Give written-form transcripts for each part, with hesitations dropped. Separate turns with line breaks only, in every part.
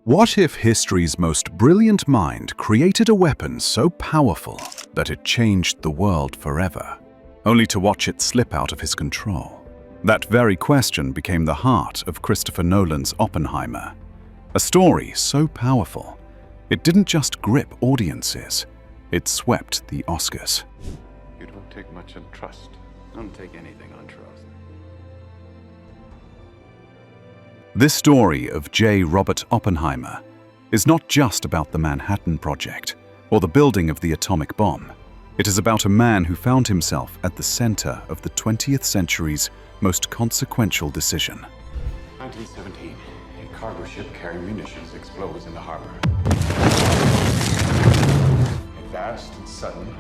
What if history's most brilliant mind created a weapon so powerful that it changed the world forever, only to watch it slip out of his control? That very question became the heart of Christopher Nolan's Oppenheimer, a story so powerful, it didn't just grip audiences, it swept the Oscars.
You don't take much on trust.
I don't take anything on trust.
This story of J. Robert Oppenheimer is not just about the Manhattan Project or the building of the atomic bomb. It is about a man who found himself at the center of the 20th century's most consequential decision.
1917, a cargo ship carrying munitions explodes in the harbor. A fast and sudden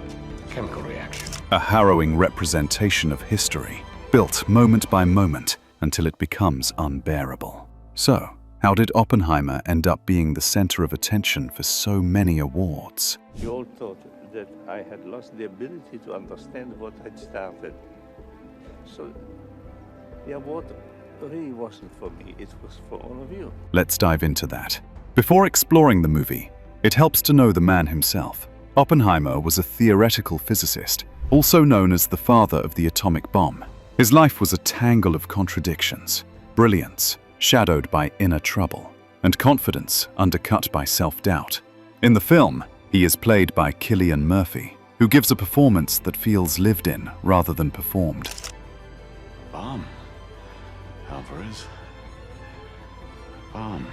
chemical reaction.
A harrowing representation of history, built moment by moment until it becomes unbearable. So, how did Oppenheimer end up being the center of attention for so many awards?
You all thought that I had lost the ability to understand what had started. So, the award really wasn't for me, it was for all of you.
Let's dive into that. Before exploring the movie, it helps to know the man himself. Oppenheimer was a theoretical physicist, also known as the father of the atomic bomb. His life was a tangle of contradictions, brilliance shadowed by inner trouble, and confidence undercut by self-doubt. In the film, he is played by Cillian Murphy, who gives a performance that feels lived in rather than performed.
Bomb. Alvarez. Bomb.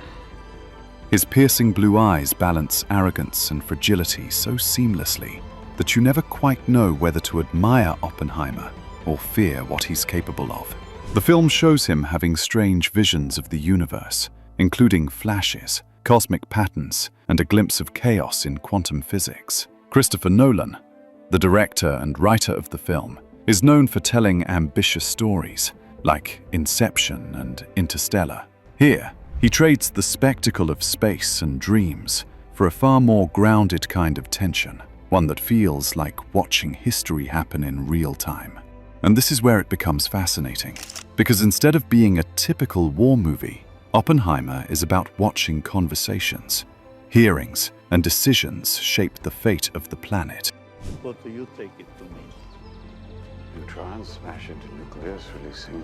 His piercing blue eyes balance arrogance and fragility so seamlessly that you never quite know whether to admire Oppenheimer or fear what he's capable of. The film shows him having strange visions of the universe, including flashes, cosmic patterns, and a glimpse of chaos in quantum physics. Christopher Nolan, the director and writer of the film, is known for telling ambitious stories, like Inception and Interstellar. Here, he trades the spectacle of space and dreams for a far more grounded kind of tension, one that feels like watching history happen in real time. And this is where it becomes fascinating, because instead of being a typical war movie, Oppenheimer is about watching conversations, hearings, and decisions shape the fate of the planet.
What do you take it to mean?
Neutrons smash into nucleus, releasing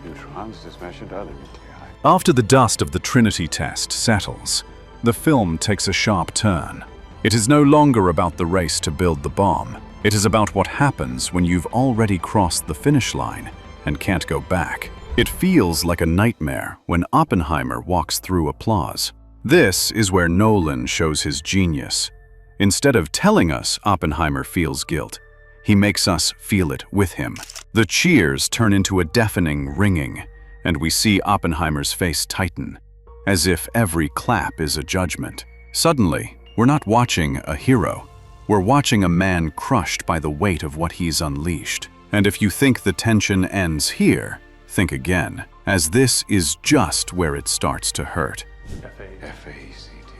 neutrons to smash into other nuclei.
After the dust of the Trinity test settles, the film takes a sharp turn. It is no longer about the race to build the bomb. It is about what happens when you've already crossed the finish line and can't go back. It feels like a nightmare when Oppenheimer walks through applause. This is where Nolan shows his genius. Instead of telling us Oppenheimer feels guilt, he makes us feel it with him. The cheers turn into a deafening ringing, and we see Oppenheimer's face tighten, as if every clap is a judgment. Suddenly, we're not watching a hero. We're watching a man crushed by the weight of what he's unleashed. And if you think the tension ends here, think again, as this is just where it starts to hurt.
F-A-C-T.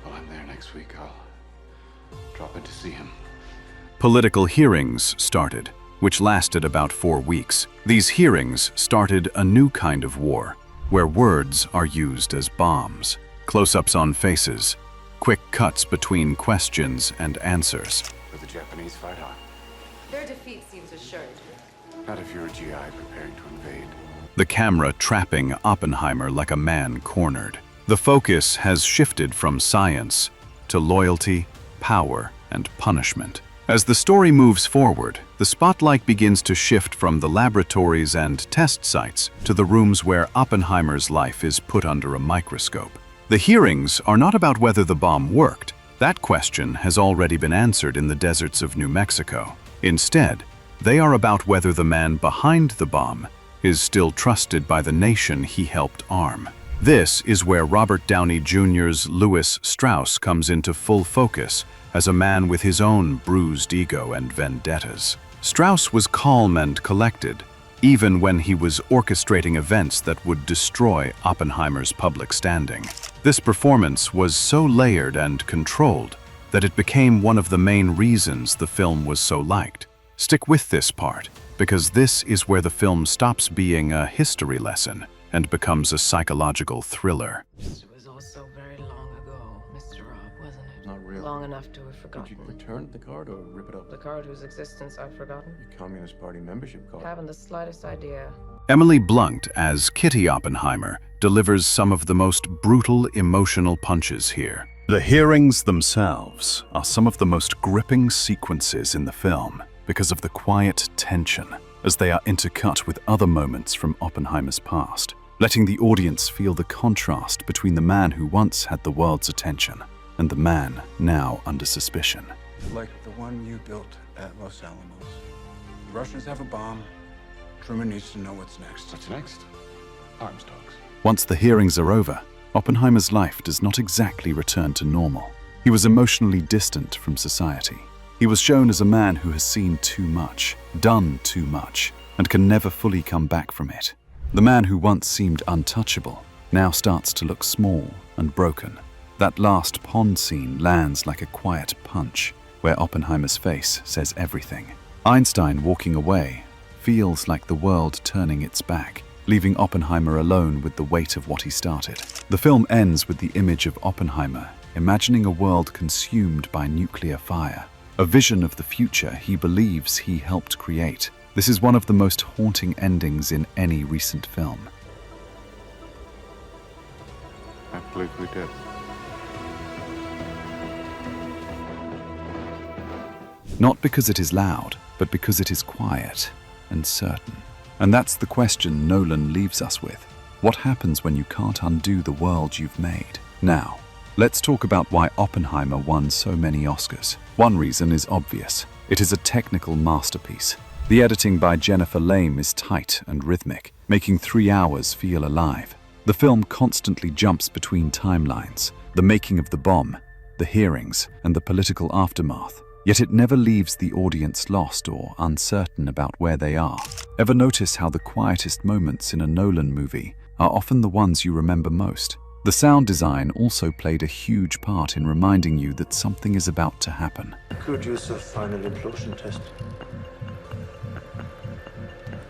Well, I'm there next week. I'll drop in to see him.
Political hearings started, which lasted about 4 weeks. These hearings started a new kind of war, where words are used as bombs. Close-ups on faces, quick cuts between questions and answers.
Will the Japanese fight on?
Their defeat seems assured.
Not if you're a GI preparing to invade.
The camera trapping Oppenheimer like a man cornered. The focus has shifted from science to loyalty, power, and punishment. As the story moves forward, the spotlight begins to shift from the laboratories and test sites to the rooms where Oppenheimer's life is put under a microscope. The hearings are not about whether the bomb worked. That question has already been answered in the deserts of New Mexico. Instead, they are about whether the man behind the bomb is still trusted by the nation he helped arm. This is where Robert Downey Jr.'s Lewis Strauss comes into full focus as a man with his own bruised ego and vendettas. Strauss was calm and collected, even when he was orchestrating events that would destroy Oppenheimer's public standing. This performance was so layered and controlled that it became one of the main reasons the film was so liked. Stick with this part, because this is where the film stops being a history lesson and becomes a psychological thriller.
It was also very long ago, Mr. Robb, wasn't it?
Not real.
Long enough to have
Did
forgotten.
you return the card or rip it up?
The card whose existence I've forgotten?
Your Communist Party membership card.
Haven't the slightest idea.
Emily Blunt as Kitty Oppenheimer delivers some of the most brutal emotional punches here. The hearings themselves are some of the most gripping sequences in the film because of the quiet tension as they are intercut with other moments from Oppenheimer's past, letting the audience feel the contrast between the man who once had the world's attention and the man now under suspicion.
Like the one you built at Los Alamos. The Russians have a bomb. Truman needs to know what's next.
What's next? Arms talks.
Once the hearings are over, Oppenheimer's life does not exactly return to normal. He was emotionally distant from society. He was shown as a man who has seen too much, done too much, and can never fully come back from it. The man who once seemed untouchable now starts to look small and broken. That last pond scene lands like a quiet punch, where Oppenheimer's face says everything. Einstein walking away feels like the world turning its back, leaving Oppenheimer alone with the weight of what he started. The film ends with the image of Oppenheimer imagining a world consumed by nuclear fire, a vision of the future he believes he helped create. This is one of the most haunting endings in any recent film.
I believe we did.
Not because it is loud, but because it is quiet and certain. And that's the question Nolan leaves us with. What happens when you can't undo the world you've made? Now, let's talk about why Oppenheimer won so many Oscars. One reason is obvious. It is a technical masterpiece. The editing by Jennifer Lame is tight and rhythmic, making 3 hours feel alive. The film constantly jumps between timelines, the making of the bomb, the hearings, and the political aftermath. Yet it never leaves the audience lost or uncertain about where they are. Ever notice how the quietest moments in a Nolan movie are often the ones you remember most? The sound design also played a huge part in reminding you that something is about to happen.
Could use a final implosion test.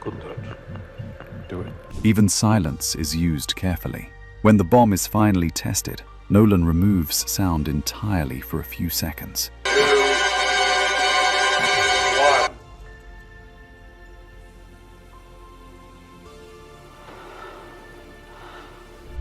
Couldn't hurt. Do it.
Even silence is used carefully. When the bomb is finally tested, Nolan removes sound entirely for a few seconds.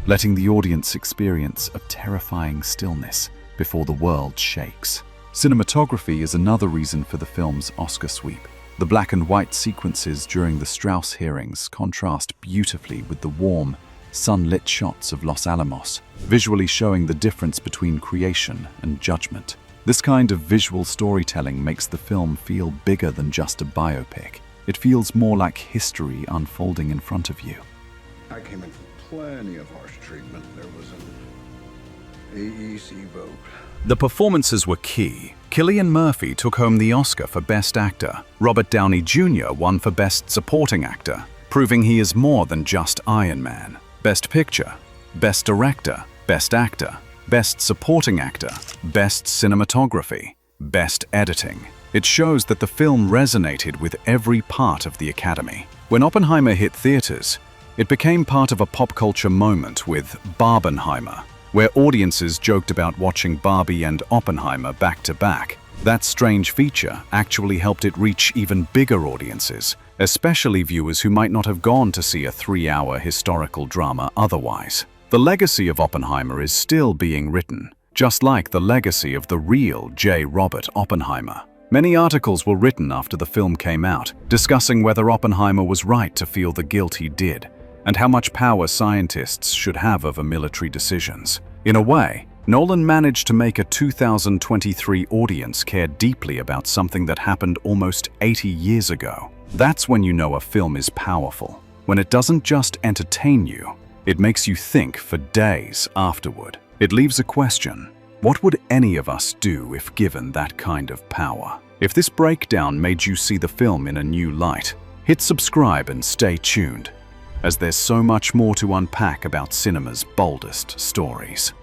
Letting the audience experience a terrifying stillness before the world shakes. Cinematography is another reason for the film's Oscar sweep. The black and white sequences during the Strauss hearings contrast beautifully with the warm, sunlit shots of Los Alamos, visually showing the difference between creation and judgment. This kind of visual storytelling makes the film feel bigger than just a biopic. It feels more like history unfolding in front of you.
I came in for plenty of harsh treatment. There was an AEC vote.
The performances were key. Cillian Murphy took home the Oscar for Best Actor. Robert Downey Jr. won for Best Supporting Actor, proving he is more than just Iron Man. Best Picture, Best Director, Best Actor, Best Supporting Actor, Best Cinematography, Best Editing. It shows that the film resonated with every part of the Academy. When Oppenheimer hit theaters, it became part of a pop culture moment with Barbenheimer, where audiences joked about watching Barbie and Oppenheimer back to back. That strange feature actually helped it reach even bigger audiences, especially viewers who might not have gone to see a 3-hour historical drama otherwise. The legacy of Oppenheimer is still being written, just like the legacy of the real J. Robert Oppenheimer. Many articles were written after the film came out, discussing whether Oppenheimer was right to feel the guilt he did, and how much power scientists should have over military decisions. In a way, Nolan managed to make a 2023 audience care deeply about something that happened almost 80 years ago. That's when you know a film is powerful. When it doesn't just entertain you, it makes you think for days afterward. It leaves a question. What would any of us do if given that kind of power? If this breakdown made you see the film in a new light, hit subscribe and stay tuned, as there's so much more to unpack about cinema's boldest stories.